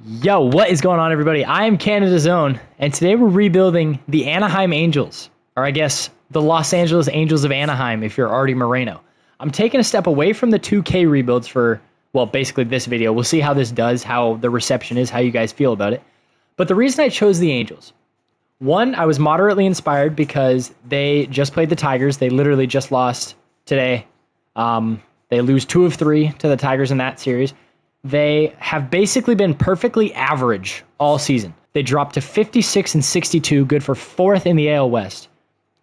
Yo, what is going on, everybody? I am Canada's own, and today we're rebuilding the Anaheim Angels, or I guess the Los Angeles Angels of Anaheim if you're Artie Moreno. I'm taking a step away from the 2K rebuilds for, well, basically this video. We'll see how this does, how the reception is, how you guys feel about it. But the reason I chose the Angels, one, I was moderately inspired because they just played the Tigers. They literally just lost today. They lose 2 of 3 to the Tigers in that series. They have basically been perfectly average all season. They dropped to 56 and 62, good for 4th in the AL West.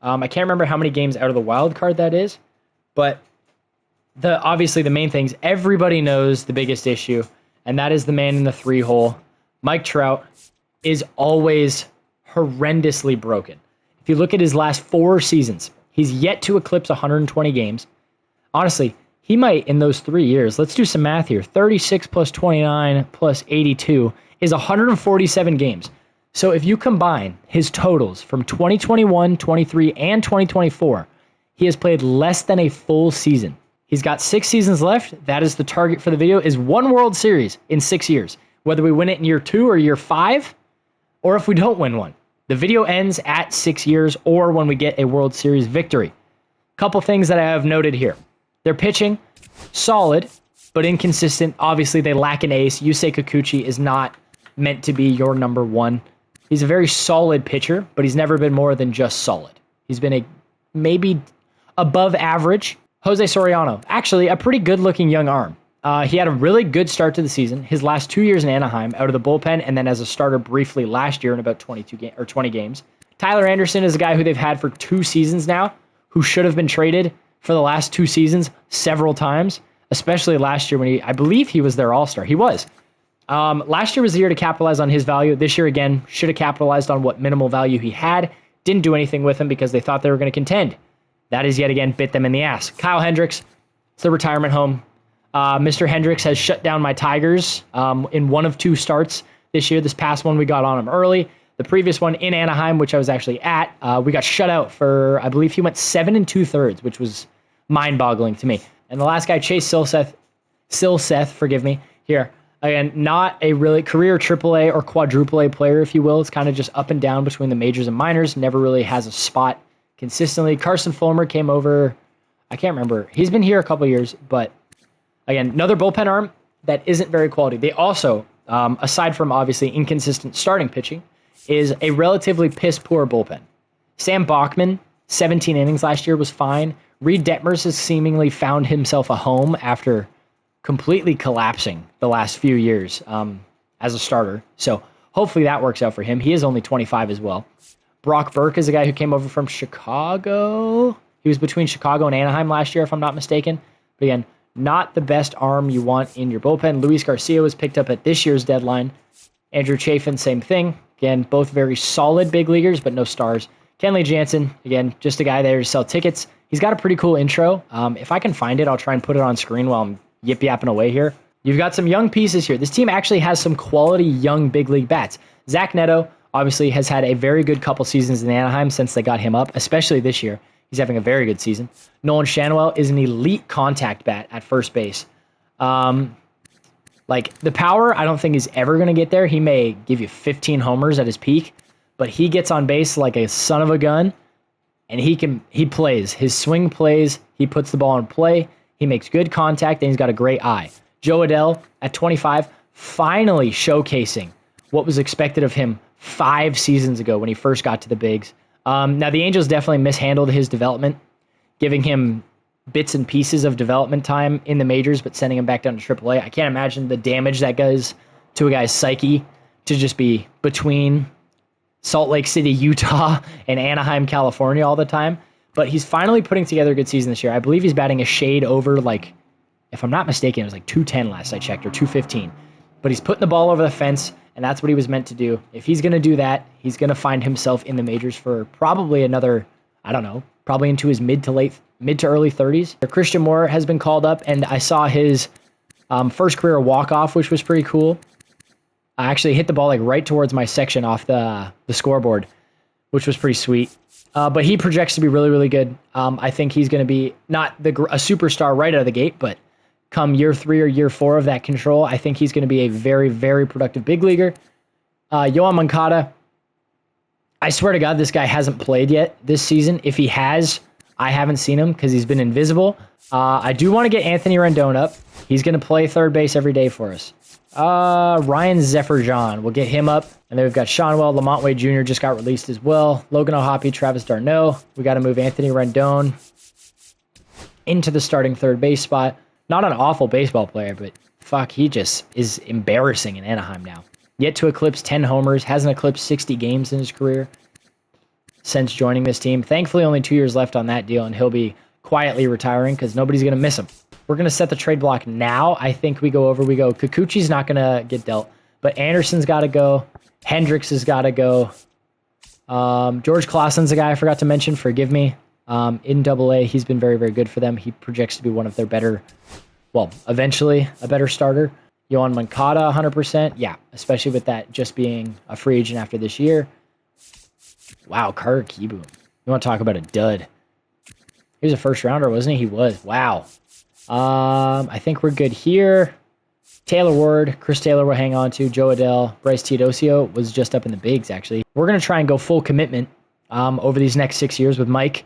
I can't remember how many games out of the wild card that is, but obviously the main things, everybody knows the biggest issue, and that is the man in the 3-hole. Mike Trout is always horrendously broken. If you look at his last 4 seasons, he's yet to eclipse 120 games. Honestly, he might, in those 3 years, let's do some math here. 36 plus 29 plus 82 is 147 games. So if you combine his totals from 2021, 23, and 2024, he has played less than a full season. He's got 6 seasons left. That is the target for the video, is 1 World Series in 6 years. Whether we win it in year 2 or year 5, or if we don't win one. The video ends at 6 years or when we get a World Series victory. Couple things that I have noted here. Their pitching, solid, but inconsistent. Obviously, they lack an ace. Yusei Kikuchi is not meant to be your number 1. He's a very solid pitcher, but he's never been more than just solid. He's been a maybe above average. Jose Soriano, actually a pretty good-looking young arm. He had a really good start to the season. His last 2 years in Anaheim, out of the bullpen, and then as a starter briefly last year in about 20 games. Tyler Anderson is a guy who they've had for 2 seasons now, who should have been traded for the last 2 seasons several times, especially last year when I believe he was their all-star. He was. Last year was the year to capitalize on his value. This year, again, should have capitalized on what minimal value he had. Didn't do anything with him because they thought they were going to contend. That is yet again bit them in the ass. Kyle Hendricks, it's the retirement home. Mr. Hendricks has shut down my Tigers in 1 of 2 starts this year. This past one, we got on him early. The previous one in Anaheim, which I was actually at, we got shut out for, I believe he went 7 2/3, which was mind-boggling to me. And the last guy, Chase Silseth, forgive me, here. Again, not a really career AAA or quadruple A player, if you will. It's kind of just up and down between the majors and minors. Never really has a spot consistently. Carson Fulmer came over, I can't remember. He's been here a couple years, but again, another bullpen arm that isn't very quality. They also, aside from obviously inconsistent starting pitching, is a relatively piss-poor bullpen. Sam Bachman, 17 innings last year, was fine. Reed Detmers has seemingly found himself a home after completely collapsing the last few years as a starter. So hopefully that works out for him. He is only 25 as well. Brock Burke is a guy who came over from Chicago. He was between Chicago and Anaheim last year, if I'm not mistaken. But again, not the best arm you want in your bullpen. Luis Garcia was picked up at this year's deadline. Andrew Chafin, same thing. Again, both very solid big leaguers, but no stars. Kenley Jansen, again, just a guy there to sell tickets. He's got a pretty cool intro. If I can find it, I'll try and put it on screen while I'm yip-yapping away here. You've got some young pieces here. This team actually has some quality young big league bats. Zach Neto obviously has had a very good couple seasons in Anaheim since they got him up, especially this year. He's having a very good season. Nolan Shanwell is an elite contact bat at first base. Like, the power, I don't think he's ever going to get there. He may give you 15 homers at his peak, but he gets on base like a son of a gun, and he plays. His swing plays. He puts the ball in play. He makes good contact, and he's got a great eye. Joe Adell, at 25, finally showcasing what was expected of him 5 seasons ago when he first got to the bigs. Now, the Angels definitely mishandled his development, giving him bits and pieces of development time in the majors, but sending him back down to AAA. I can't imagine the damage that does to a guy's psyche to just be between Salt Lake City, Utah, and Anaheim, California all the time. But he's finally putting together a good season this year. I believe he's batting a shade over, like, if I'm not mistaken, it was like 210 last I checked, or 215. But he's putting the ball over the fence, and that's what he was meant to do. If he's going to do that, he's going to find himself in the majors for probably another, I don't know, probably into his mid to early 30s. Christian Moore has been called up, and I saw his first career walk-off, which was pretty cool. I actually hit the ball like right towards my section off the scoreboard, which was pretty sweet. But he projects to be really, really good. I think he's going to be not a superstar right out of the gate, but come year 3 or year 4 of that control, I think he's going to be a very, very productive big leaguer. Yoan Moncada, I swear to God, this guy hasn't played yet this season. If he has, I haven't seen him because he's been invisible. I do want to get Anthony Rendon up. He's going to play third base every day for us. Ryan Zephyr-John, we'll get him up. And then we've got Seanwell, Lamont Wade Jr. just got released as well. Logan O'Hoppe, Travis d'Arnaud. We got to move Anthony Rendon into the starting third base spot. Not an awful baseball player, but fuck, he just is embarrassing in Anaheim now. Yet to eclipse 10 homers, hasn't eclipsed 60 games in his career since joining this team. Thankfully, only 2 years left on that deal, and he'll be quietly retiring because nobody's going to miss him. We're going to set the trade block now. I think we go, Kikuchi's not going to get dealt, but Anderson's got to go. Hendricks has got to go. George Clausen's a guy I forgot to mention. Forgive me. In AA, he's been very, very good for them. He projects to be one of their better, well, eventually a better starter. Yoan Moncada, 100%. Yeah, especially with that just being a free agent after this year. Wow, Carter Kieboom. You want to talk about a dud. He was a first rounder, wasn't he? He was. Wow. I think we're good here. Taylor Ward, Chris Taylor will hang on to. Joe Adell, Bryce Teodosio was just up in the bigs, actually. We're going to try and go full commitment over these next 6 years with Mike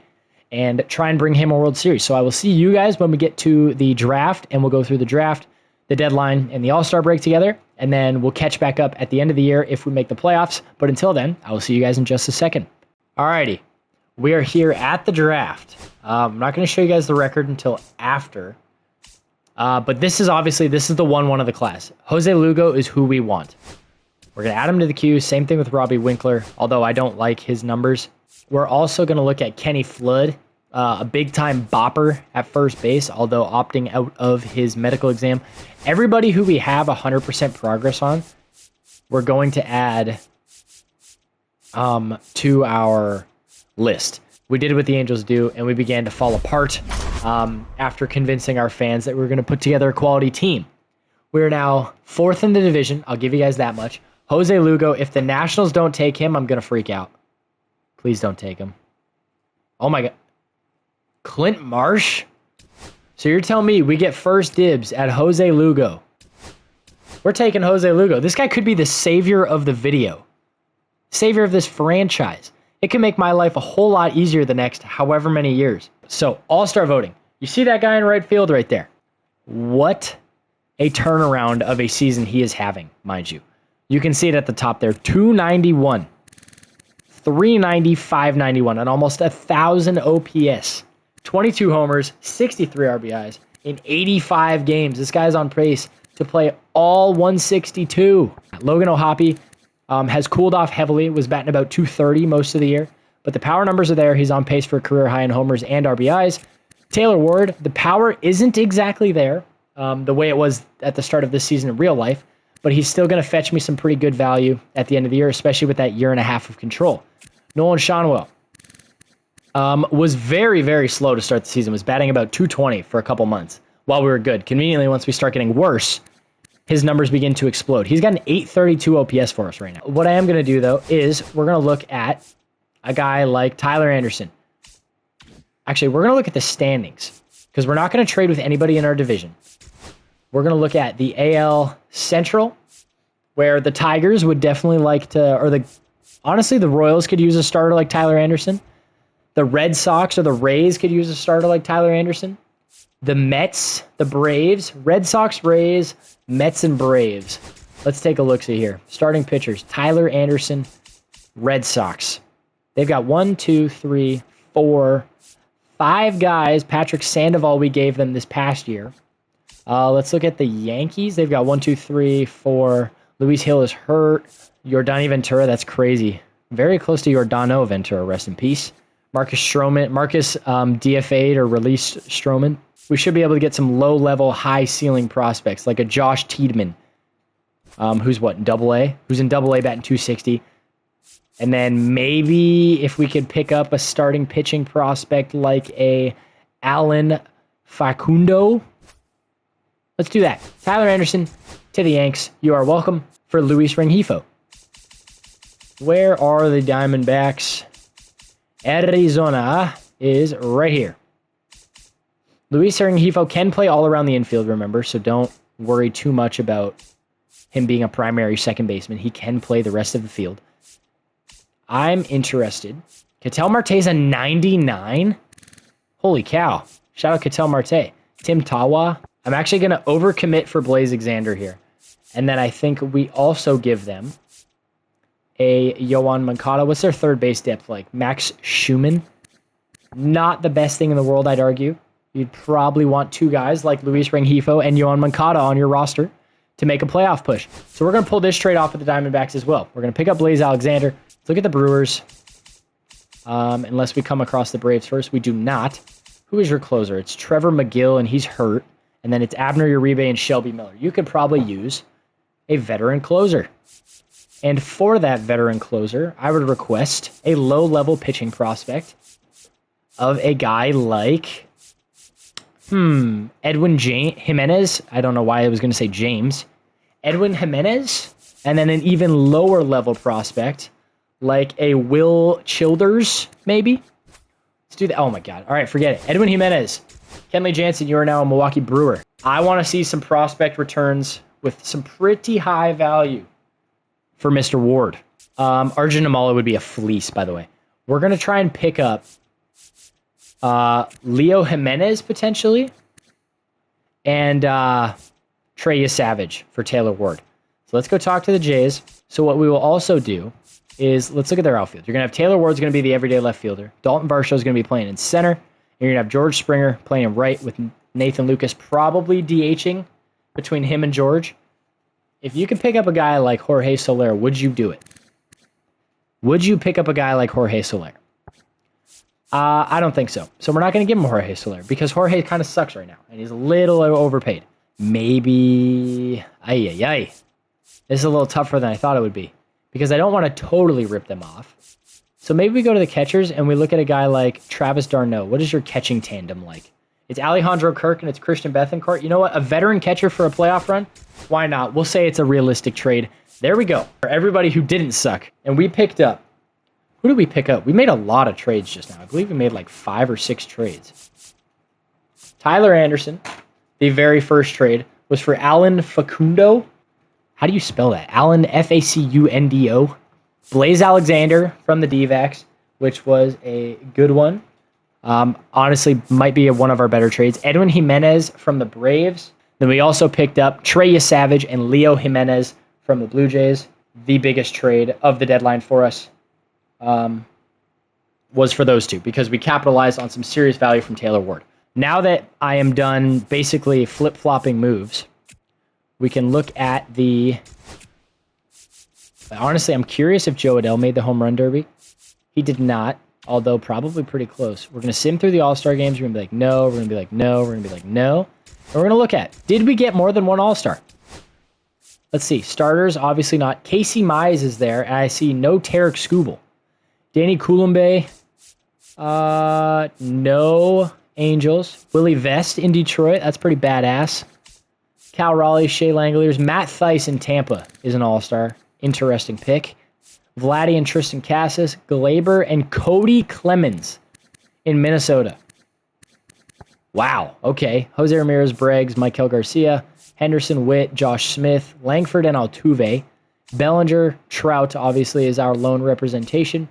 and try and bring him a World Series. So I will see you guys when we get to the draft, and we'll go through the draft, the deadline, and the All-Star break together, and then we'll catch back up at the end of the year if we make the playoffs. But until then, I will see you guys in just a second. Alrighty, we are here at the draft. I'm not going to show you guys the record until after. But this is the 1-1 of the class. Jose Lugo is who we want. We're going to add him to the queue. Same thing with Robbie Winkler, although I don't like his numbers. We're also going to look at Kenny Flood, a big-time bopper at first base, although opting out of his medical exam. Everybody who we have 100% progress on, we're going to add to our list. We did what the Angels do, and we began to fall apart after convincing our fans that we were going to put together a quality team. We're now 4th in the division. I'll give you guys that much. Jose Lugo, if the Nationals don't take him, I'm going to freak out. Please don't take him. Oh my God. Clint Marsh? So you're telling me we get first dibs at Jose Lugo. We're taking Jose Lugo. This guy could be the savior of the video. Savior of this franchise. It can make my life a whole lot easier the next however many years. So, All-Star voting. You see that guy in right field right there? What a turnaround of a season he is having, mind you. You can see it at the top there. 291. 390, 591, and almost 1,000 OPS. 22 homers, 63 RBIs in 85 games. This guy's on pace to play all 162. Logan O'Hoppe has cooled off heavily, was batting about 230 most of the year, but the power numbers are there. He's on pace for a career high in homers and RBIs. Taylor Ward, the power isn't exactly there the way it was at the start of this season in real life, but he's still going to fetch me some pretty good value at the end of the year, especially with that year and a half of control. Nolan Seanwell was very, very slow to start the season, was batting about 220 for a couple months while we were good. Conveniently, once we start getting worse, his numbers begin to explode. He's got an 832 OPS for us right now. What I am going to do, though, is we're going to look at a guy like Tyler Anderson. Actually, we're going to look at the standings because we're not going to trade with anybody in our division. We're going to look at the AL Central, where the Tigers would definitely like to, or honestly, the Royals could use a starter like Tyler Anderson. The Red Sox or the Rays could use a starter like Tyler Anderson. The Mets, the Braves, Red Sox, Rays, Mets, and Braves. Let's take a look-see here. Starting pitchers, Tyler Anderson, Red Sox. They've got 1, 2, 3, 4, 5 guys. Patrick Sandoval we gave them this past year. Let's look at the Yankees. They've got 1, 2, 3, 4. Luis Hill is hurt. Yordani Ventura, that's crazy. Very close to Yordano Ventura, rest in peace. Marcus DFA'd or released Stroman. We should be able to get some low-level, high-ceiling prospects, like a Josh Tiedemann, who's what, in Double-A? Who's in Double-A batting 260. And then maybe if we could pick up a starting pitching prospect like a Alan Facundo. Let's do that. Tyler Anderson to the Yanks. You are welcome for Luis Rengifo. Where are the Diamondbacks? Arizona is right here. Luis Rengifo can play all around the infield, remember, so don't worry too much about him being a primary second baseman. He can play the rest of the field. I'm interested. Ketel Marte's a 99? Holy cow. Shout out Ketel Marte. Tim Tawa. I'm actually going to overcommit for Blaze Alexander here. And then I think we also give them a Yoan Moncada. What's their third base depth like? Max Schumann? Not the best thing in the world, I'd argue. You'd probably want two guys like Luis Rengifo and Yoan Moncada on your roster to make a playoff push. So we're going to pull this trade off with the Diamondbacks as well. We're going to pick up Blaze Alexander. Let's look at the Brewers. Unless we come across the Braves first. We do not. Who is your closer? It's Trevor McGill, and he's hurt. And then it's Abner Uribe and Shelby Miller. You could probably use a veteran closer. And for that veteran closer, I would request a low-level pitching prospect of a guy like Edwin Jimenez. I don't know why I was going to say James. Edwin Jimenez. And then an even lower-level prospect like a Will Childers, maybe? Let's do that. Oh, my God. All right, forget it. Edwin Jimenez. Kenley Jansen, you are now a Milwaukee Brewer. I want to see some prospect returns with some pretty high value for Mr. Ward. Arjun Amala would be a fleece, by the way. We're going to try and pick up Leo Jimenez, potentially, and Trey Savage for Taylor Ward. So let's go talk to the Jays. So what we will also do is, let's look at their outfield. You're going to have Taylor Ward's going to be the everyday left fielder. Dalton Varsho is going to be playing in center. And you're going to have George Springer playing in right with Nathan Lucas probably DHing between him and George. If you could pick up a guy like Jorge Soler, would you do it? Would you pick up a guy like Jorge Soler? I don't think so. So we're not going to give him Jorge Soler because Jorge kind of sucks right now, and he's a little overpaid. Maybe... This is a little tougher than I thought it would be because I don't want to totally rip them off. So maybe we go to the catchers and we look at a guy like Travis d'Arnaud. What is your catching tandem like? It's Alejandro Kirk and it's Christian Bethancourt. You know what? A veteran catcher for a playoff run? Why not? We'll say it's a realistic trade. There we go. For everybody who didn't suck. And we picked up... Who did we pick up? We made a lot of trades just now. I believe we made like 5 or 6 trades. Tyler Anderson, the very first trade, was for Alan Facundo. How do you spell that? Alan Facundo. Blaze Alexander from the D-backs, which was a good one. Honestly, might be one of our better trades. Edwin Jimenez from the Braves. Then we also picked up Trey Savage and Leo Jimenez from the Blue Jays. The biggest trade of the deadline for us was for those two because we capitalized on some serious value from Taylor Ward. Now that I am done basically flip-flopping moves, we can look at the... Honestly, I'm curious if Joe Adell made the home run derby. He did not, although probably pretty close. We're going to sim through the All-Star games. We're going to be like, no. We're going to be like, no. We're going to be like, no. And we're going to look at, did we get more than one All-Star? Let's see. Starters, obviously not. Casey Mize is there, and I see no Tarek Skubal. Danny Coulombe, no Angels. Willie Vest in Detroit, that's pretty badass. Cal Raleigh, Shea Langoliers. Matt Theis in Tampa is an All-Star. Interesting pick. Vladdy and Tristan Cassis, Glaber, and Cody Clemens in Minnesota. Wow, okay. Jose Ramirez, Breggs, Michael Garcia, Henderson, Witt, Josh Smith, Langford, and Altuve. Bellinger, Trout, obviously, is our lone representation.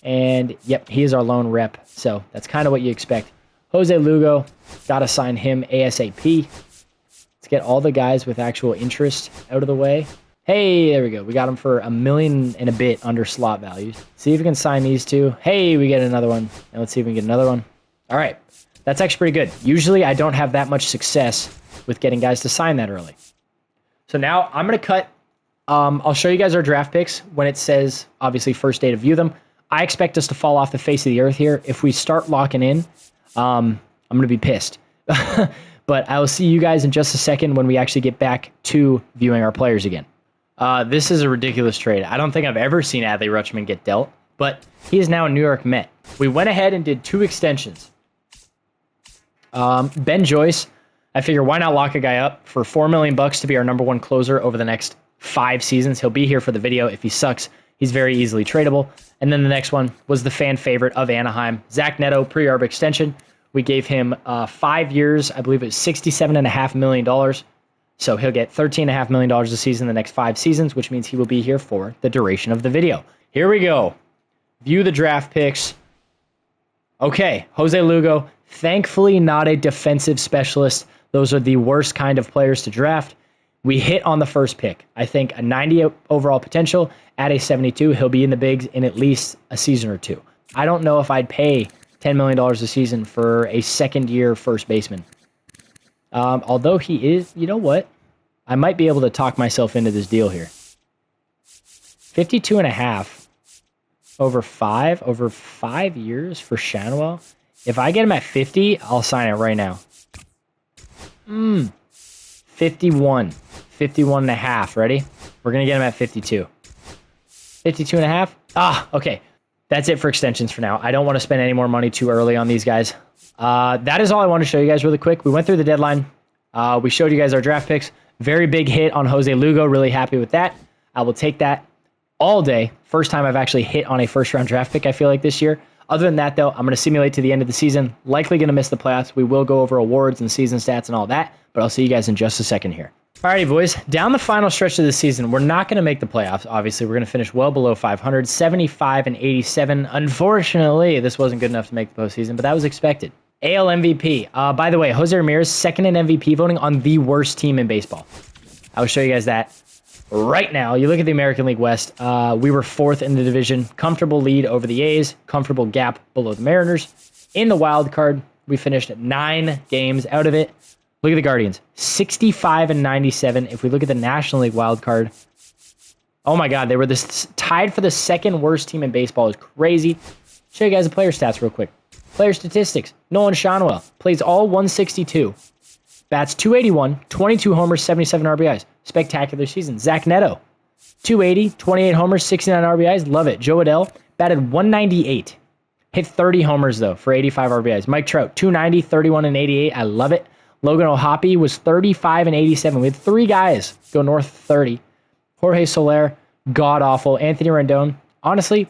And, yep, he is our lone rep. So that's kind of what you expect. Jose Lugo, got to sign him ASAP. Let's get all the guys with actual interest out of the way. Hey, there we go. We got him for $1 million and a bit under slot values. See if we can sign these two. Hey, we get another one. And let's see if we can get another one. All right. That's actually pretty good. Usually I don't have that much success with getting guys to sign that early. So now I'm going to cut. I'll show you guys our draft picks when it says, obviously, first day to view them. I expect us to fall off the face of the earth here. If we start locking in, I'm going to be pissed. But I will see you guys in just a second when we actually get back to viewing our players again. This is a ridiculous trade. I don't think I've ever seen Adley Rutschman get dealt, but he is now a New York Met. We went ahead and did 2 extensions. Ben Joyce, I figure why not lock a guy up for $4 million to be our number 1 closer over the next 5 seasons. He'll be here for the video. If he sucks, he's very easily tradable. And then the next one was the fan favorite of Anaheim, Zach Neto, pre-arb extension. We gave him 5 years. I believe it was $67.5 million. So he'll get $13.5 million a season the next 5 seasons, which means he will be here for the duration of the video. Here we go. View the draft picks. Okay, Jose Lugo, thankfully not a defensive specialist. Those are the worst kind of players to draft. We hit on the first pick. I think a 90 overall potential at a 72. He'll be in the bigs in at least a season or two. I don't know if I'd pay $10 million a season for a second-year first baseman. Although he is, you know what? I might be able to talk myself into this deal here. 52.5 over 5 years for Shanwell. If I get him at 50, I'll sign it right now. 51.5. Ready? We're going to get him at 52. 52.5. Okay. That's it for extensions for now. I don't want to spend any more money too early on these guys. That is all I want to show you guys really quick. We went through the deadline. We showed you guys our draft picks. Very big hit on Jose Lugo. Really happy with that. I will take that all day. First time I've actually hit on a first-round draft pick, I feel like, this year. Other than that, though, I'm going to simulate to the end of the season. Likely going to miss the playoffs. We will go over awards and season stats and all that, but I'll see you guys in just a second here. Alrighty, boys. Down the final stretch of the season, we're not going to make the playoffs. Obviously, we're going to finish well below 500, 75 and 87. Unfortunately, this wasn't good enough to make the postseason, but that was expected. AL MVP. By the way, Jose Ramirez, second in MVP voting on the worst team in baseball. I will show you guys that right now. You look at the American League West. We were 4th in the division. Comfortable lead over the A's. Comfortable gap below the Mariners. In the wild card, we finished 9 games out of it. Look at the Guardians, 65 and 97. If we look at the National League wild card, oh my God, they were tied for the second worst team in baseball. It's crazy. Show you guys the player stats real quick. Player statistics. Nolan Shanwell plays all 162. Bats 281, 22 homers, 77 RBIs. Spectacular season. Zach Neto, 280, 28 homers, 69 RBIs. Love it. Joe Adell batted 198. Hit 30 homers, though, for 85 RBIs. Mike Trout, 290, 31 and 88. I love it. Logan O'Hoppe was 35 and 87. We had 3 guys go north of 30. Jorge Soler, god-awful. Anthony Rendon, honestly,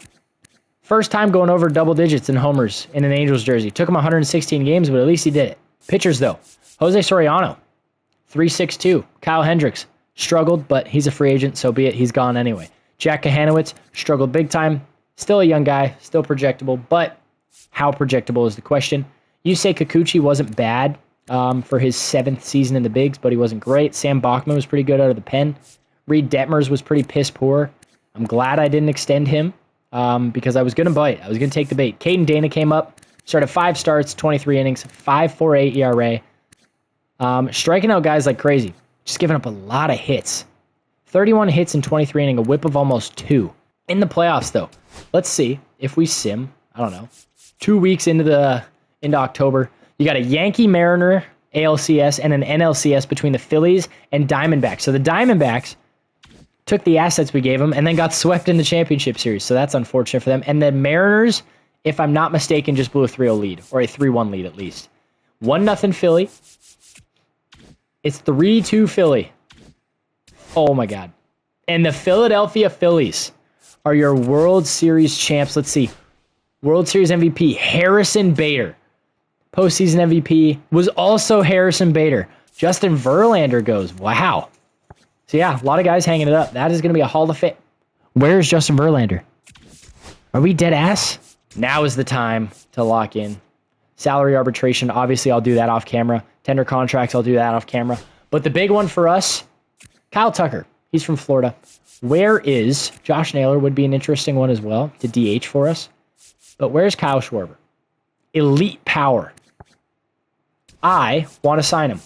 first time going over double digits in homers in an Angels jersey. Took him 116 games, but at least he did it. Pitchers, though. Jose Soriano, 3.62. Kyle Hendricks, struggled, but he's a free agent, so be it. He's gone anyway. Jack Kahanowitz, struggled big time. Still a young guy, still projectable, but how projectable is the question. Yusei Kikuchi wasn't bad for his 7th season in the bigs, but he wasn't great. Sam Bachman was pretty good out of the pen. Reed Detmers was pretty piss poor. I'm glad I didn't extend him because I was going to bite. I was going to take the bait. Caden Dana came up, started 5 starts, 23 innings, 5.48 ERA. Striking out guys like crazy. Just giving up a lot of hits. 31 hits in 23 innings, a whip of almost 2. In the playoffs, though, let's see if we sim, I don't know, 2 weeks into October. You got a Yankee Mariner ALCS and an NLCS between the Phillies and Diamondbacks. So the Diamondbacks took the assets we gave them and then got swept in the championship series. So that's unfortunate for them. And the Mariners, if I'm not mistaken, just blew a 3-0 lead, or a 3-1 lead at least. 1-0 Philly. It's 3-2 Philly. Oh my God. And the Philadelphia Phillies are your World Series champs. Let's see. World Series MVP, Harrison Bader. Postseason MVP was also Harrison Bader. Justin Verlander goes, wow. So yeah, a lot of guys hanging it up. That is going to be a Hall of Fame. Where's Justin Verlander? Are we dead ass? Now is the time to lock in. Salary arbitration, obviously I'll do that off camera. Tender contracts, I'll do that off camera. But the big one for us, Kyle Tucker. He's from Florida. Where is Josh Naylor? Would be an interesting one as well to DH for us. But where's Kyle Schwarber? Elite power. I want to sign him.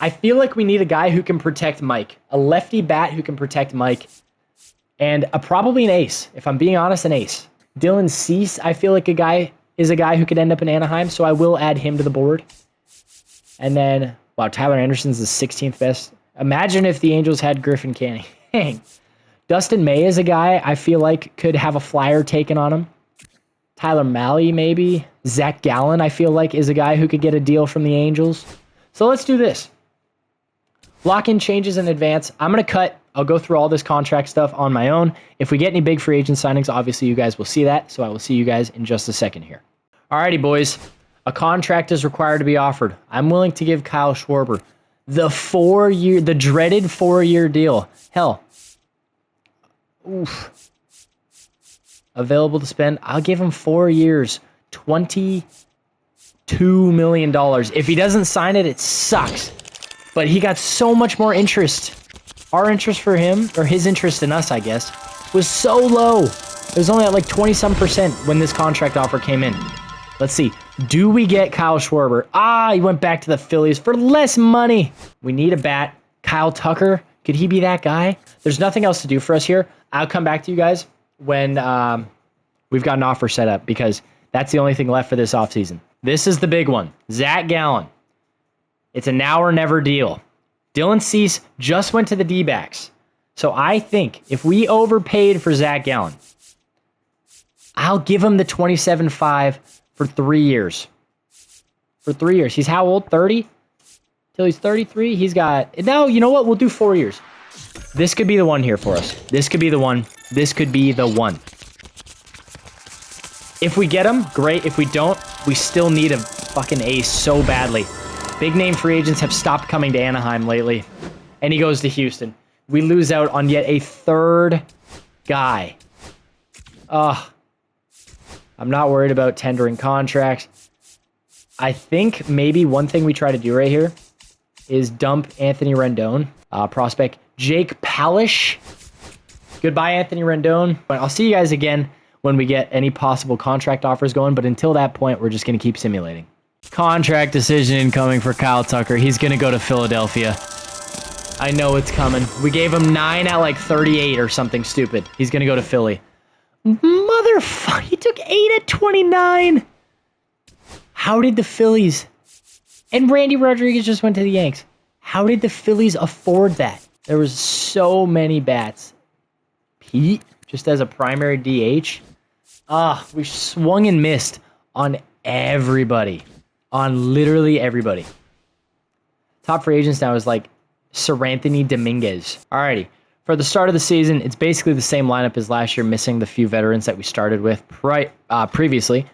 I feel like we need a guy who can protect Mike. A lefty bat who can protect Mike. And probably an ace. If I'm being honest, an ace. Dylan Cease, I feel like is a guy who could end up in Anaheim, so I will add him to the board. And then, wow, Tyler Anderson's the 16th best. Imagine if the Angels had Griffin Canning. Dustin May is a guy I feel like could have a flyer taken on him. Tyler Mahle, maybe. Zach Gallen, I feel like, is a guy who could get a deal from the Angels. So let's do this. Lock-in changes in advance. I'm going to cut. I'll go through all this contract stuff on my own. If we get any big free agent signings, obviously you guys will see that. So I will see you guys in just a second here. Alrighty, boys. A contract is required to be offered. I'm willing to give Kyle Schwarber the dreaded 4-year deal. Hell, oof. Available to spend. I'll give him 4 years, $22 million. If he doesn't sign it, it sucks. But he got so much more interest. Our interest for him, or his interest in us, I guess, was so low. It was only at like 20-some% when this contract offer came in. Let's see. Do we get Kyle Schwarber? He went back to the Phillies for less money. We need a bat. Kyle Tucker, could he be that guy? There's nothing else to do for us here. I'll come back to you guys when we've got an offer set up, because that's the only thing left for this offseason. This is the big one. Zach Gallen. It's a now or never deal. Dylan Cease just went to the D-backs. So I think if we overpaid for Zach Gallen, I'll give him the $27.5 for 3 years. For 3 years. He's how old? 30? Till he's 33? He's got... No, you know what? We'll do 4 years. This could be the one here for us. This could be the one. This could be the one. If we get him, great. If we don't, we still need a fucking ace so badly. Big name free agents have stopped coming to Anaheim lately. And he goes to Houston. We lose out on yet a third guy. I'm not worried about tendering contracts. I think maybe one thing we try to do right here is dump Anthony Rendon. Prospect Jake Palish. Goodbye, Anthony Rendon. But I'll see you guys again when we get any possible contract offers going. But until that point, we're just going to keep simulating. Contract decision incoming for Kyle Tucker. He's going to go to Philadelphia. I know it's coming. We gave him 9 at like 38 or something stupid. He's going to go to Philly. Motherfucker, he took 8 at 29. How did the Phillies... And Randy Rodriguez just went to the Yanks. How did the Phillies afford that? There was so many bats. Pete, just as a primary DH. We swung and missed on everybody. On literally everybody. Top free agents now is like Seranthony Dominguez. Alrighty. For the start of the season, it's basically the same lineup as last year, missing the few veterans that we started with previously.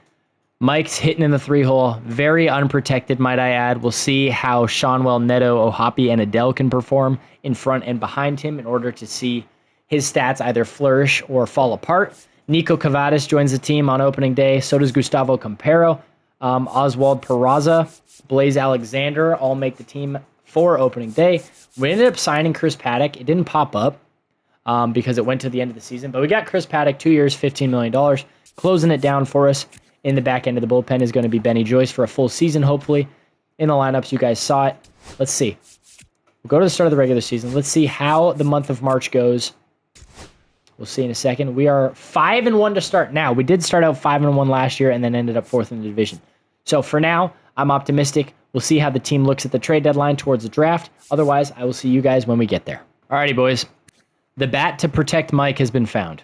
Mike's hitting in the 3-hole. Very unprotected, might I add. We'll see how Seanwell, Neto, Ohapi, and Adele can perform in front and behind him in order to see his stats either flourish or fall apart. Nico Cavadas joins the team on opening day. So does Gustavo Campero. Oswald Peraza, Blaze Alexander all make the team for opening day. We ended up signing Chris Paddock. It didn't pop up because it went to the end of the season. But we got Chris Paddock, 2 years, $15 million. Closing it down for us in the back end of the bullpen is going to be Benny Joyce for a full season, hopefully. In the lineups, you guys saw it. Let's see. We'll go to the start of the regular season. Let's see how the month of March goes. We'll see in a second. We are 5-1 to start now. We did start out 5-1 last year and then ended up 4th in the division. So for now, I'm optimistic. We'll see how the team looks at the trade deadline towards the draft. Otherwise, I will see you guys when we get there. Alrighty, boys. The bat to protect Mike has been found.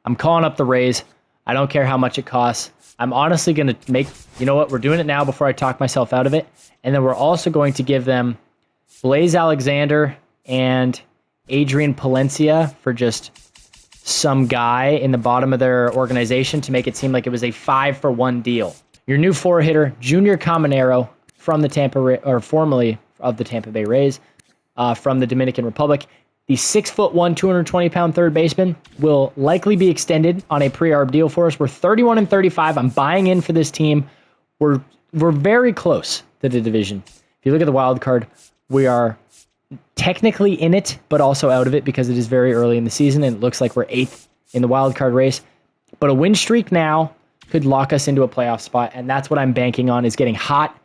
I'm calling up the Rays. I don't care how much it costs. I'm honestly going to make... You know what? We're doing it now before I talk myself out of it. And then we're also going to give them Blaze Alexander and Adrian Palencia for just some guy in the bottom of their organization to make it seem like it was a 5-for-1 deal. Your new 4-hitter, Junior Caminero, from the formerly of the Tampa Bay Rays, from the Dominican Republic. The 6'1", 220-pound third baseman will likely be extended on a pre-arb deal for us. We're 31-35. I'm buying in for this team. We're very close to the division. If you look at the wild card, we are technically in it, but also out of it because it is very early in the season, and it looks like we're 8th in the wild card race. But a win streak now could lock us into a playoff spot, and that's what I'm banking on, is getting hot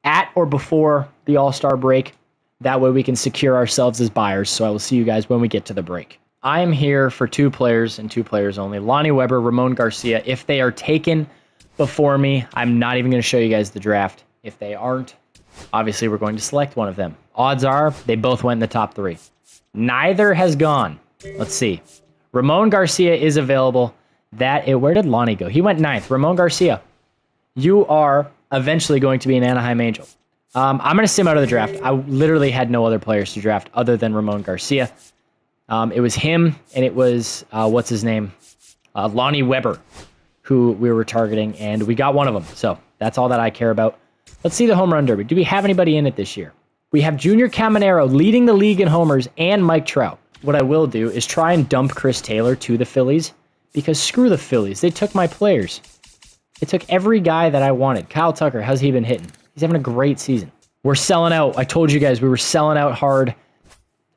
at or before the All-Star break. That way we can secure ourselves as buyers. So I will see you guys when we get to the break. I am here for 2 players and 2 players only. Lonnie Weber, Ramon Garcia. If they are taken before me, I'm not even going to show you guys the draft. If they aren't, obviously we're going to select one of them. Odds are they both went in the top 3. Neither has gone. Let's see. Ramon Garcia is available. Where did Lonnie go? He went 9th. Ramon Garcia, you are eventually going to be an Anaheim Angel. I'm going to sim out of the draft. I literally had no other players to draft other than Ramon Garcia. It was him, and it was, Lonnie Weber, who we were targeting, and we got one of them. So That's all that I care about. Let's see the home run derby. Do we have anybody in it this year? We have Junior Caminero leading the league in homers and Mike Trout. What I will do is try and dump Chris Taylor to the Phillies because screw the Phillies. They took my players. They took every guy that I wanted. Kyle Tucker, how's he been hitting? He's having a great season. We're selling out. I told you guys we were selling out hard.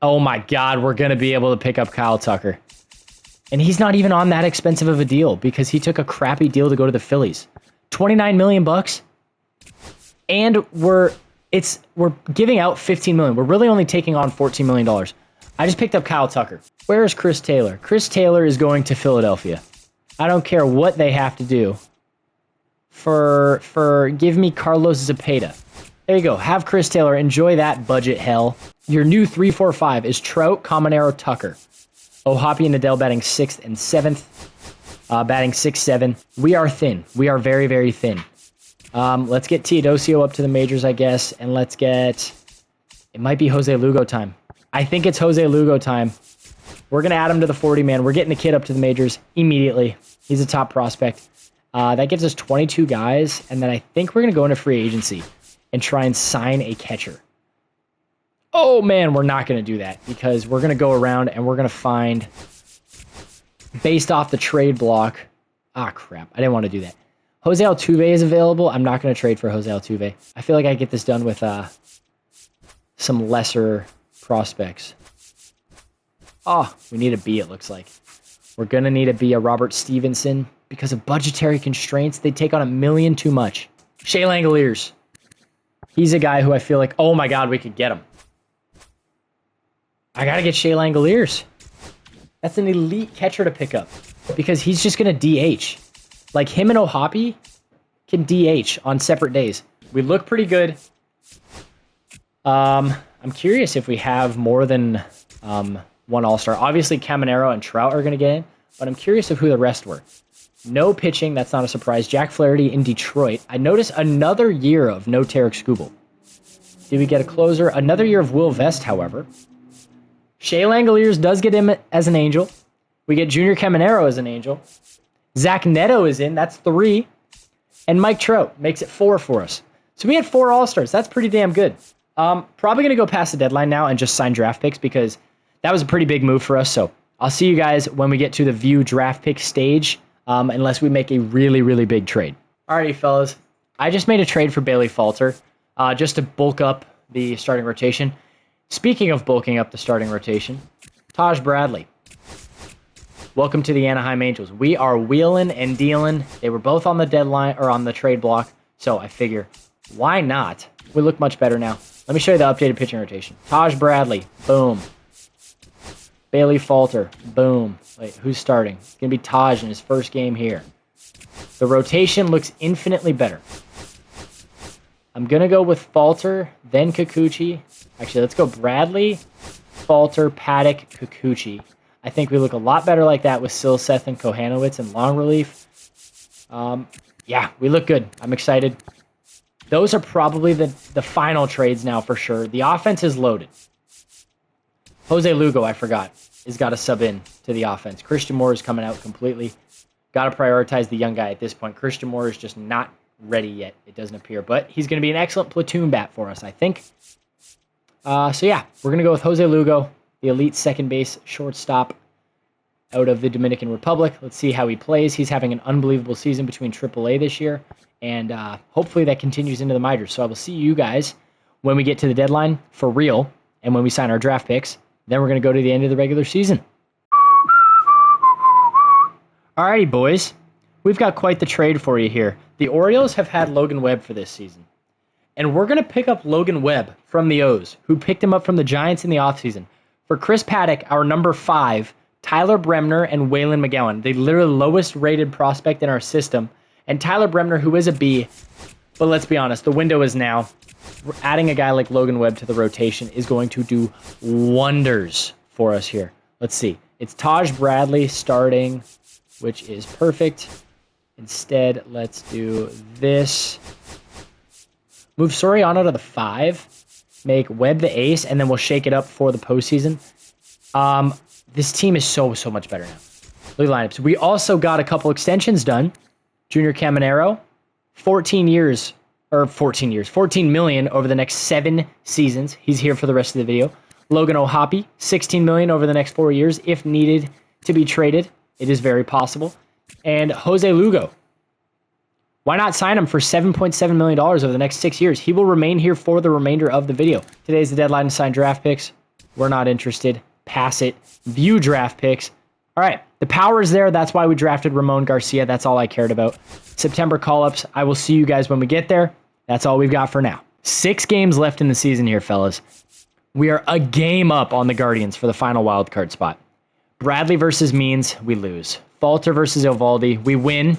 Oh my God, we're going to be able to pick up Kyle Tucker. And he's not even on that expensive of a deal because he took a crappy deal to go to the Phillies. $29 million bucks. And we're giving out $15 million. We're really only taking on $14 million. I just picked up Kyle Tucker. Where is Chris Taylor? Chris Taylor is going to Philadelphia. I don't care what they have to do for give me Carlos Zepeda. There you go. Have Chris Taylor. Enjoy that budget hell. Your new 3-4-5 is Trout, Caminero, Tucker. Hoppy and Nadell batting 6th and 7th. Batting 6-7. We are thin. We are very, very thin. Let's get Teodosio up to the majors, I guess, and let's get... It might be Jose Lugo time. I think it's Jose Lugo time. We're going to add him to the 40-man. We're getting the kid up to the majors immediately. He's a top prospect. That gives us 22 guys, and then I think we're going to go into free agency and try and sign a catcher. Oh, man, we're not going to do that because we're going to go around and we're going to find, based off the trade block... Ah, crap. I didn't want to do that. Jose Altuve is available. I'm not going to trade for Jose Altuve. I feel like I get this done with some lesser prospects. Oh, we need a B, it looks like. We're going to need a B, a Robert Stevenson. Because of budgetary constraints, they take on $1 million too much. Shea Langoliers. He's a guy who I feel like, oh my God, we could get him. I got to get Shea Langoliers. That's an elite catcher to pick up. Because he's just going to DH. Like him and Hoppy can DH on separate days. We look pretty good. I'm curious if we have more than one All-Star. Obviously, Caminero and Trout are going to get in, but I'm curious of who the rest were. No pitching, that's not a surprise. Jack Flaherty in Detroit. I noticed another year of no Tarek Skubal. Did we get a closer? Another year of Will Vest, however. Shea Langoliers does get him as an angel. We get Junior Caminero as an angel. Zach Neto is in. That's 3. And Mike Trout makes it 4 for us. So we had 4 All-Stars. That's pretty damn good. Probably going to go past the deadline now and just sign draft picks because that was a pretty big move for us. So I'll see you guys when we get to the view draft pick stage, unless we make a really, really big trade. Alrighty, fellas. I just made a trade for Bailey Falter just to bulk up the starting rotation. Speaking of bulking up the starting rotation, Taj Bradley. Welcome to the Anaheim Angels. We are wheeling and dealing. They were both on the deadline or on the trade block, so I figure, why not? We look much better now. Let me show you the updated pitching rotation. Taj Bradley, boom. Bailey Falter, boom. Wait, who's starting? It's going to be Taj in his first game here. The rotation looks infinitely better. I'm going to go with Falter, then Kikuchi. Actually, let's go Bradley, Falter, Paddock, Kikuchi. I think we look a lot better like that with Silseth and Kohanowitz and long relief. Yeah, we look good. I'm excited. Those are probably the final trades now for sure. The offense is loaded. Jose Lugo, I forgot, has got to sub in to the offense. Christian Moore is coming out completely. Got to prioritize the young guy at this point. Christian Moore is just not ready yet, it doesn't appear. But he's going to be an excellent platoon bat for us, I think. So yeah, we're going to go with Jose Lugo, the elite second base shortstop out of the Dominican Republic. Let's see how he plays. He's having an unbelievable season between AAA this year, and hopefully that continues into the minors. So I will see you guys when we get to the deadline for real and when we sign our draft picks. Then we're going to go to the end of the regular season. Alrighty, boys. We've got quite the trade for you here. The Orioles have had Logan Webb for this season. And we're going to pick up Logan Webb from the O's, who picked him up from the Giants in the offseason. For Chris Paddock, our number 5, Tyler Bremner and Waylon McGowan, the literally lowest rated prospect in our system. And Tyler Bremner, who is a B, but let's be honest, the window is now. Adding a guy like Logan Webb to the rotation is going to do wonders for us here. Let's see. It's Taj Bradley starting, which is perfect. Instead, let's do this. Move Soriano to the 5. Make Webb the ace, and then we'll shake it up for the postseason. This team is so much better now. Look at the lineups. We also got a couple extensions done. Junior Caminero, 14 years, or 14 years, 14 million over the next 7 seasons. He's here for the rest of the video. Logan O'Hoppe, 16 million over the next 4 years if needed to be traded. It is very possible. And Jose Lugo. Why not sign him for $7.7 million over the next 6 years? He will remain here for the remainder of the video. Today's the deadline to sign draft picks. We're not interested. Pass it. View draft picks. All right. The power is there. That's why we drafted Ramon Garcia. That's all I cared about. September call-ups. I will see you guys when we get there. That's all we've got for now. 6 games left in the season here, fellas. We are a game up on the Guardians for the final wild card spot. Bradley versus Means, we lose. Falter versus Eovaldi, we win.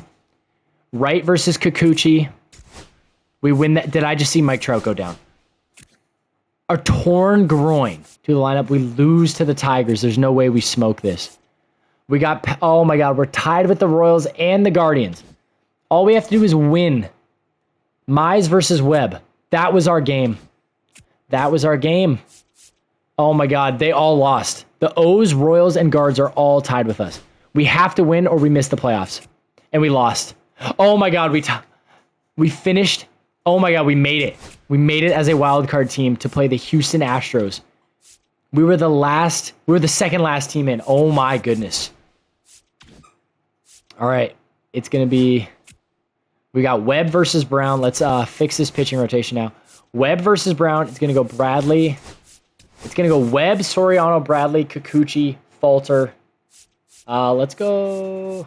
Wright versus Kikuchi, we win that. Did I just see Mike Trout go down? A torn groin to the lineup. We lose to the Tigers. There's no way we smoke this. We got, oh my God, we're tied with the Royals and the Guardians. All we have to do is win. Mize versus Webb. That was our game. That was our game. Oh my God, they all lost. The O's, Royals, and Guards are all tied with us. We have to win or we miss the playoffs. And we lost. Oh my God, we finished. Oh my God, we made it. We made it as a wild card team to play the Houston Astros. We were the second last team in. Oh my goodness. All right, it's going to be, we got Webb versus Brown. Let's fix this pitching rotation now. Webb versus Brown. It's going to go Bradley. It's going to go Webb, Soriano, Bradley, Kikuchi, Falter. Let's go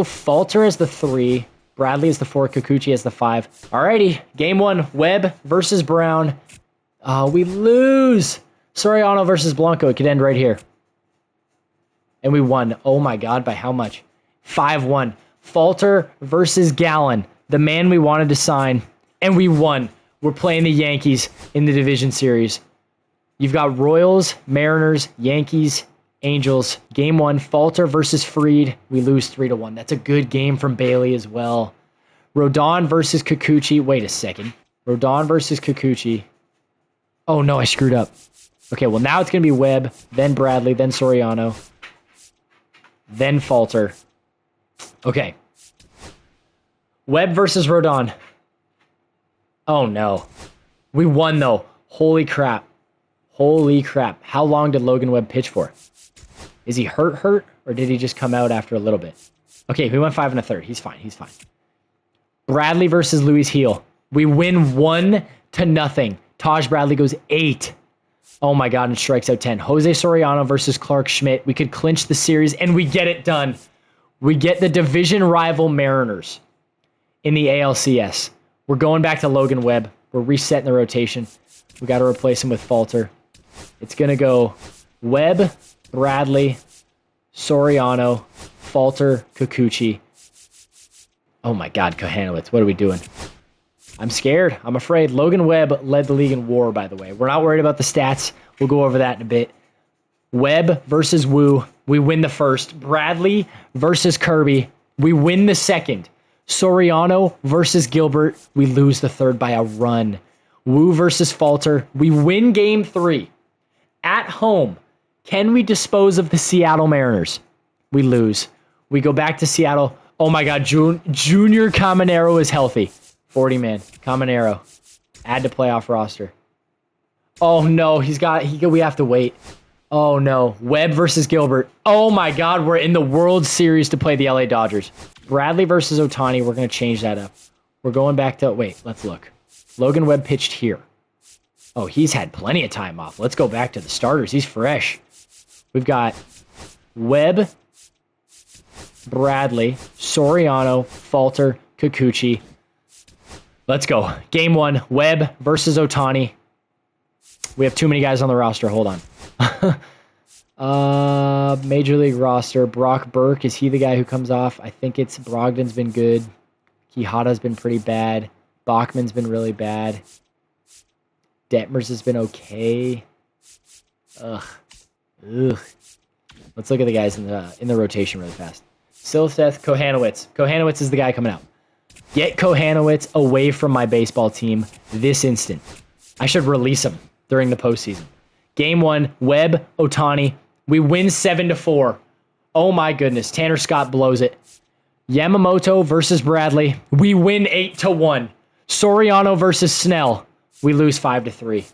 Falter as the 3. Bradley as the 4. Kikuchi as the 5. Alrighty, game 1. Webb versus Brown. We lose. Soriano versus Blanco. It could end right here. And we won. Oh my God, by how much? 5-1. Falter versus Gallen, the man we wanted to sign. And we won. We're playing the Yankees in the division series. You've got Royals, Mariners, Yankees, Angels. Game 1, Falter versus Fried. We lose 3-1. That's a good game from Bailey as well. Rodon versus Kikuchi. Wait a second. Rodon versus Kikuchi. Oh no, I screwed up. Okay, well now it's going to be Webb, then Bradley, then Soriano, then Falter. Okay. Webb versus Rodon. Oh no. We won though. Holy crap. Holy crap. How long did Logan Webb pitch for? Is he hurt, or did he just come out after a little bit? Okay, we went 5 1/3. He's fine. He's fine. Bradley versus Luis Heel. We win 1-0. Taj Bradley goes 8. Oh my God, and strikes out 10. Jose Soriano versus Clark Schmidt. We could clinch the series, and we get it done. We get the division rival Mariners in the ALCS. We're going back to Logan Webb. We're resetting the rotation. We got to replace him with Falter. It's going to go Webb, Bradley, Soriano, Falter, Kikuchi. Oh my God, Kohanowitz. What are we doing? I'm scared. I'm afraid. Logan Webb led the league in WAR, by the way. We're not worried about the stats. We'll go over that in a bit. Webb versus Wu. We win the first. Bradley versus Kirby. We win the second. Soriano versus Gilbert. We lose the third by a run. Wu versus Falter. We win game 3. At home. Can we dispose of the Seattle Mariners? We lose. We go back to Seattle. Oh my God, Junior Caminero is healthy. 40-man. Caminero. Add to playoff roster. Oh no, we have to wait. Oh no. Webb versus Gilbert. Oh my God, we're in the World Series to play the LA Dodgers. Bradley versus Ohtani. We're going to change that up. We're going back to, wait, let's look. Logan Webb pitched here. Oh, he's had plenty of time off. Let's go back to the starters. He's fresh. We've got Webb, Bradley, Soriano, Falter, Kikuchi. Let's go. Game 1, Webb versus Ohtani. We have too many guys on the roster. Hold on. Major League roster. Brock Burke. Is he the guy who comes off? I think it's Brogdon's been good. Quijada's been pretty bad. Bachman's been really bad. Detmers has been okay. Ugh. Let's look at the guys in the rotation really fast. Silseth, Kohanowitz. Kohanowitz is the guy coming out. Get Kohanowitz away from my baseball team this instant. I should release him during the postseason. Game 1, Webb, Ohtani. We win 7-4. Oh my goodness. Tanner Scott blows it. Yamamoto versus Bradley. We win 8-1. Soriano versus Snell. We lose 5-3.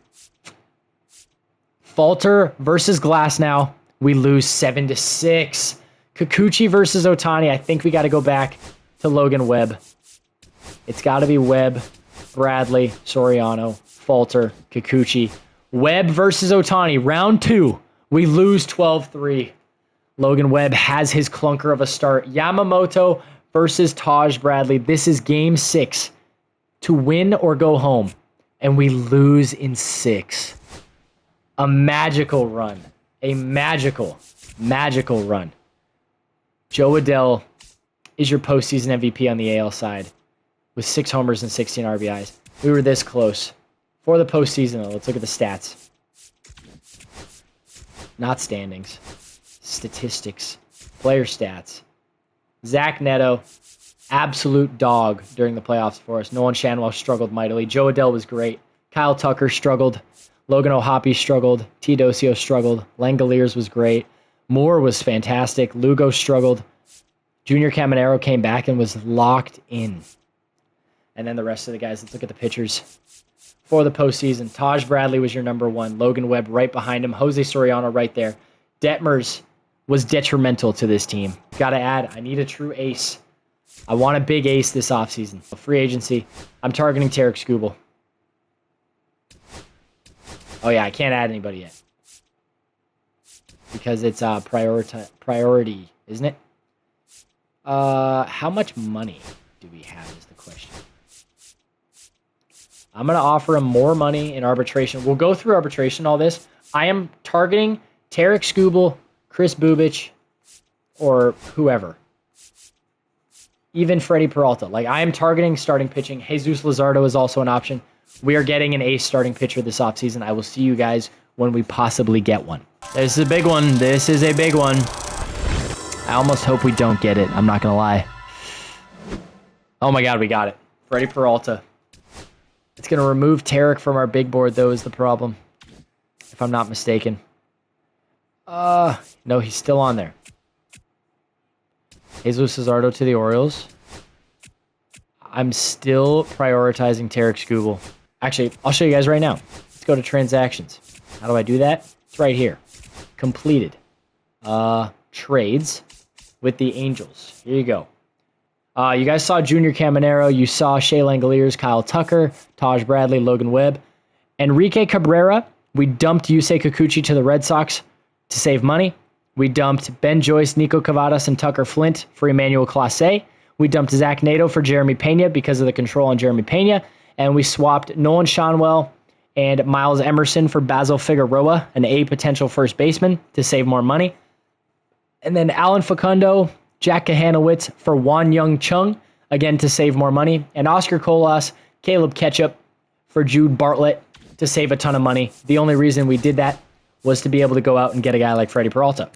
Falter versus Glasnow. We lose 7-6. Kikuchi versus Ohtani. I think we got to go back to Logan Webb. It's got to be Webb, Bradley, Soriano, Falter, Kikuchi. Webb versus Ohtani. Round 2. We lose 12-3. Logan Webb has his clunker of a start. Yamamoto versus Taj Bradley. This is game 6 to win or go home. And we lose in 6. A magical run. A magical run. Joe Adell is your postseason MVP on the AL side with 6 homers and 16 RBIs. We were this close. For the postseason, though, let's look at the stats. Not standings. Statistics. Player stats. Zach Neto, absolute dog during the playoffs for us. Nolan Shanwell struggled mightily. Joe Adell was great. Kyle Tucker struggled. Logan O'Hoppe struggled. Teodosio struggled. Langoliers was great. Moore was fantastic. Lugo struggled. Junior Caminero came back and was locked in. And then the rest of the guys, let's look at the pitchers. For the postseason, Taj Bradley was your number 1. Logan Webb right behind him. Jose Soriano right there. Detmers was detrimental to this team. Got to add, I need a true ace. I want a big ace this offseason. Free agency, I'm targeting Tarek Skubal. Oh yeah, I can't add anybody yet. Because it's priority, isn't it? How much money do we have is the question. I'm going to offer him more money in arbitration. We'll go through arbitration, all this. I am targeting Tarek Skubal, Chris Bubich, or whoever. Even Freddie Peralta. Like, I am targeting starting pitching. Jesus Luzardo is also an option. We are getting an ace starting pitcher this offseason. I will see you guys when we possibly get one. This is a big one. This is a big one. I almost hope we don't get it. I'm not going to lie. Oh my God, we got it. Freddie Peralta. It's going to remove Tarek from our big board, though, is the problem. If I'm not mistaken. No, he's still on there. Jesus Luzardo to the Orioles. I'm still prioritizing Tarek Skubal. Actually, I'll show you guys right now. Let's go to transactions. How do I do that? It's right here. Completed. Trades with the Angels. Here you go. You guys saw Junior Caminero. You saw Shea Langoliers, Kyle Tucker, Taj Bradley, Logan Webb. Enrique Cabrera, we dumped Yusei Kikuchi to the Red Sox to save money. We dumped Ben Joyce, Nico Cavadas, and Tucker Flint for Emmanuel Clase. We dumped Zach Nato for Jeremy Pena because of the control on Jeremy Pena. And we swapped Nolan Shanwell and Miles Emerson for Basil Figueroa, an A potential first baseman, to save more money. And then Alan Facundo, Jack Kahanowitz for Wan Young Chung, again to save more money. And Oscar Colas, Caleb Ketchup for Jude Bartlett to save a ton of money. The only reason we did that was to be able to go out and get a guy like Freddie Peralta,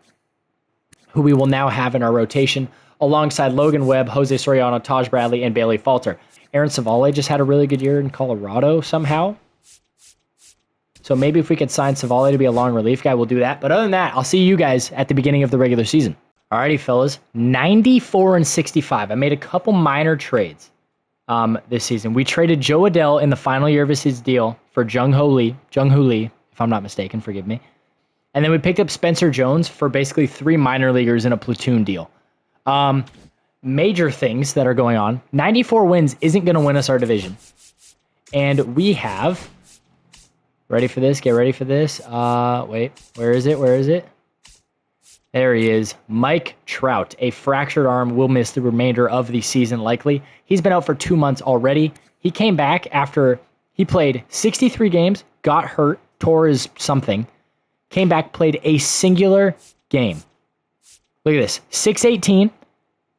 who we will now have in our rotation alongside Logan Webb, Jose Soriano, Taj Bradley, and Bailey Falter. Aaron Savale just had a really good year in Colorado somehow. So maybe if we could sign Savale to be a long relief guy, we'll do that. But other than that, I'll see you guys at the beginning of the regular season. Alrighty, fellas. 94-65. I made a couple minor trades this season. We traded Joe Adell in the final year of his deal for Jung-Hoo Lee, if I'm not mistaken, forgive me. And then we picked up Spencer Jones for basically 3 minor leaguers in a platoon deal. Major things that are going on. 94 wins isn't going to win us our division. And we have... Ready for this? Get ready for this. Wait, where is it? There he is. Mike Trout, a fractured arm, will miss the remainder of the season likely. He's been out for 2 months already. He came back after he played 63 games, got hurt, tore his something, came back, played a singular game. Look at this. 6-18.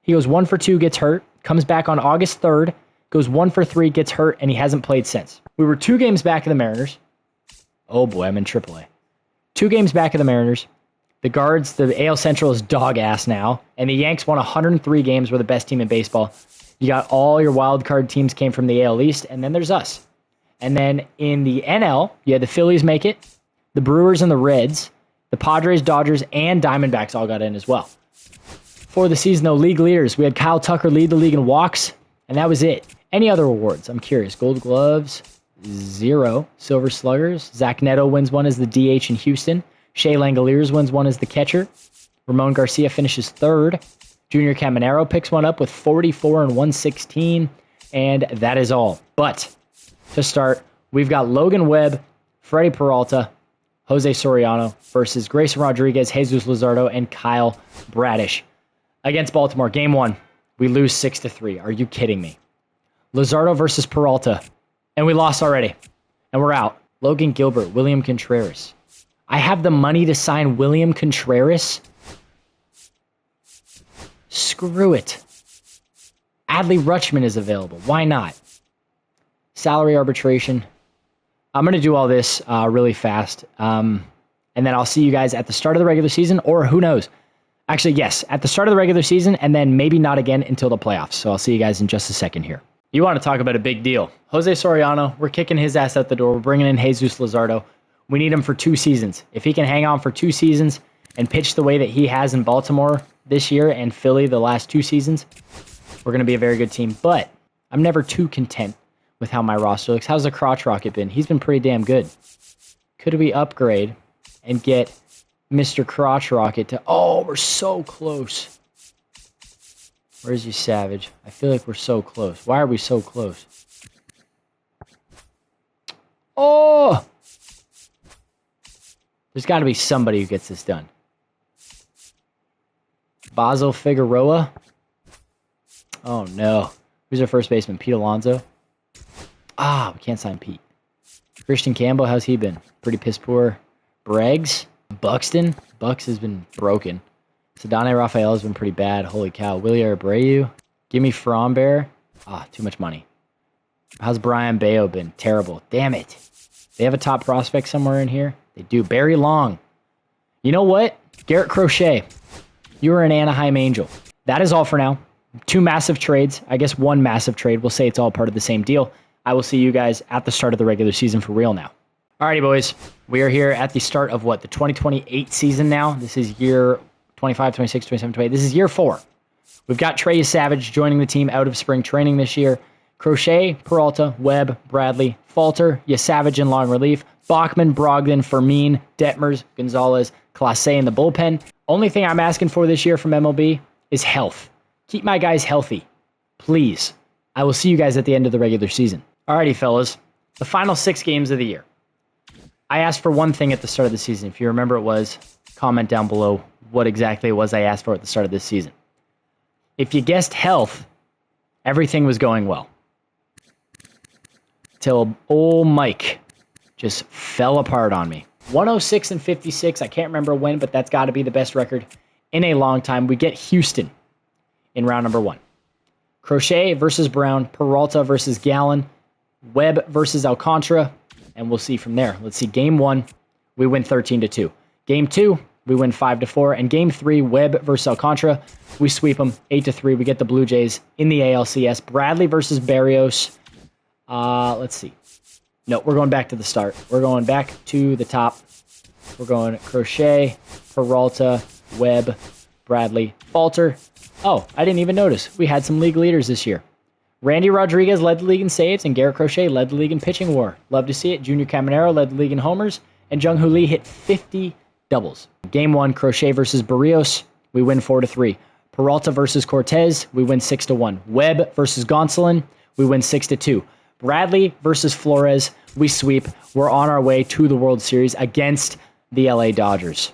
He goes 1 for 2, gets hurt, comes back on August 3rd, goes 1 for 3, gets hurt, and he hasn't played since. We were 2 games back of the Mariners. Oh boy, I'm in AAA. 2 games back of the Mariners. The Guards, the AL Central is dog ass now, and the Yanks won 103 games. We're the best team in baseball. You got all your wild card teams came from the AL East, and then there's us. And then in the NL, you had the Phillies make it, the Brewers and the Reds, the Padres, Dodgers, and Diamondbacks all got in as well. For the season, though, league leaders, we had Kyle Tucker lead the league in walks, and that was it. Any other awards? I'm curious. Gold Gloves, 0. Silver Sluggers. Zach Neto wins one as the DH in Houston. Shea Langoliers wins one as the catcher. Ramon Garcia finishes 3rd. Junior Caminero picks one up with 44 and 116, and that is all. But to start, we've got Logan Webb, Freddie Peralta, Jose Soriano versus Grayson Rodriguez, Jesus Luzardo, and Kyle Bradish. Against Baltimore, game 1, we lose 6-3. Are you kidding me? Luzardo versus Peralta, and we lost already, and we're out. Logan Gilbert, William Contreras. I have the money to sign William Contreras. Screw it. Adley Rutschman is available. Why not? Salary arbitration. I'm going to do all this really fast, and then I'll see you guys at the start of the regular season, or who knows? Actually, yes, at the start of the regular season, and then maybe not again until the playoffs. So I'll see you guys in just a second here. You want to talk about a big deal. Jose Soriano, we're kicking his ass out the door. We're bringing in Jesus Luzardo. We need him for 2 seasons. If he can hang on for 2 seasons and pitch the way that he has in Baltimore this year and Philly the last 2 seasons, we're going to be a very good team. But I'm never too content with how my roster looks. How's the crotch rocket been? He's been pretty damn good. Could we upgrade and get Mr. Crotch Rocket to... Oh, we're so close. Where's you, Savage? I feel like we're so close. Why are we so close? Oh! There's got to be somebody who gets this done. Basil Figueroa? Oh, no. Who's our first baseman? Pete Alonso? Ah, we can't sign Pete. Christian Campbell, how's he been? Pretty piss poor. Braggs? Buxton? Bucks has been broken. Sedane Rafael has been pretty bad. Holy cow. Willie Abreu? Give me Frombear. Ah, too much money. How's Brian Bayo been? Terrible. Damn it. They have a top prospect somewhere in here? They do. Barry Long. You know what? Garrett Crochet. You're an Anaheim Angel. That is all for now. 2 massive trades. I guess 1 massive trade. We'll say it's all part of the same deal. I will see you guys at the start of the regular season for real now. Alrighty, boys. We are here at the start of what? The 2028 season now. This is year 25, 26, 27, 28. This is year 4. We've got Trey Savage joining the team out of spring training this year. Crochet, Peralta, Webb, Bradley, Falter, Savage in long relief, Bachman, Brogdon, Fermin, Detmers, Gonzalez, Clase in the bullpen. Only thing I'm asking for this year from MLB is health. Keep my guys healthy. Please. I will see you guys at the end of the regular season. Alrighty, fellas. The final 6 games of the year. I asked for one thing at the start of the season. If you remember, it was comment down below what exactly it was I asked for at the start of this season. If you guessed health, everything was going well. Till old Mike just fell apart on me. 106 and 56. I can't remember when, but that's got to be the best record in a long time. We get Houston in round number 1. Crochet versus Brown, Peralta versus Gallen, Webb versus Alcantara, and we'll see from there. Let's see. Game 1, we win 13-2. Game 2, we win 5-4. And Game 3, Webb versus Alcantara, we sweep them 8-3. We get the Blue Jays in the ALCS. Bradley versus Barrios. Let's see. No, we're going back to the start. We're going back to the top. We're going Crochet, Peralta, Webb, Bradley, Falter. Oh, I didn't even notice. We had some league leaders this year. Randy Rodriguez led the league in saves, and Garrett Crochet led the league in pitching war. Love to see it. Junior Caminero led the league in homers, and Jung Hoo Lee hit 50 doubles. Game 1, Crochet versus Barrios. We win 4-3. Peralta versus Cortez. We win 6-1. Webb versus Gonsolin. We win 6-2. Bradley versus Flores. We sweep. We're on our way to the World Series against the LA Dodgers.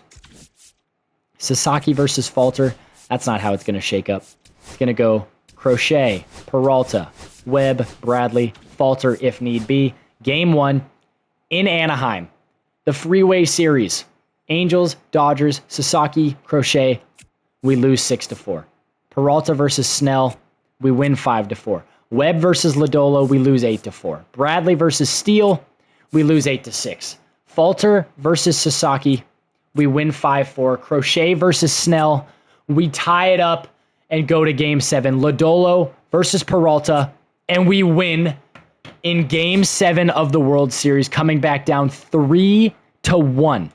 Sasaki versus Falter. That's not how it's going to shake up. It's going to go Crochet, Peralta, Webb, Bradley, Falter if need be. Game 1 in Anaheim. The Freeway Series. Angels, Dodgers, Sasaki, Crochet. We lose 6-4. Peralta versus Snell. We win 5-4. Webb versus Lodolo. We lose 8-4. Bradley versus Steele. We lose 8-6. Falter versus Sasaki. We win 5-4. Crochet versus Snell. We tie it up and go to Game 7. Lodolo versus Peralta. And we win in Game 7 of the World Series, coming back down 3-1.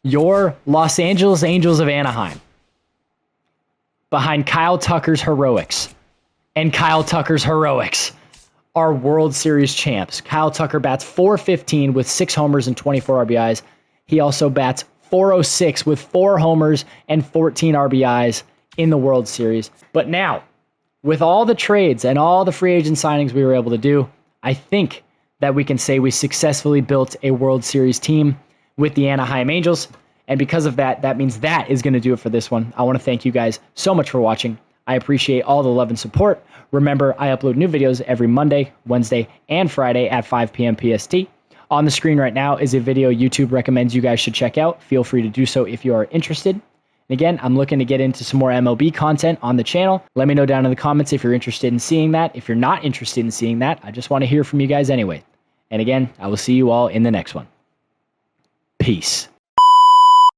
Your Los Angeles Angels of Anaheim behind Kyle Tucker's heroics. And Kyle Tucker's heroics are World Series champs. Kyle Tucker bats .415 with 6 homers and 24 RBIs. He also bats .406 with 4 homers and 14 RBIs in the World Series. But now, with all the trades and all the free agent signings we were able to do, I think that we can say we successfully built a World Series team with the Anaheim Angels. And because of that, that means that is going to do it for this one. I want to thank you guys so much for watching. I appreciate all the love and support. Remember, I upload new videos every Monday, Wednesday, and Friday at 5 p.m. PST. On the screen right now is a video YouTube recommends you guys should check out. Feel free to do so if you are interested. And again, I'm looking to get into some more MLB content on the channel. Let me know down in the comments if you're interested in seeing that. If you're not interested in seeing that, I just want to hear from you guys anyway. And again, I will see you all in the next one. Peace.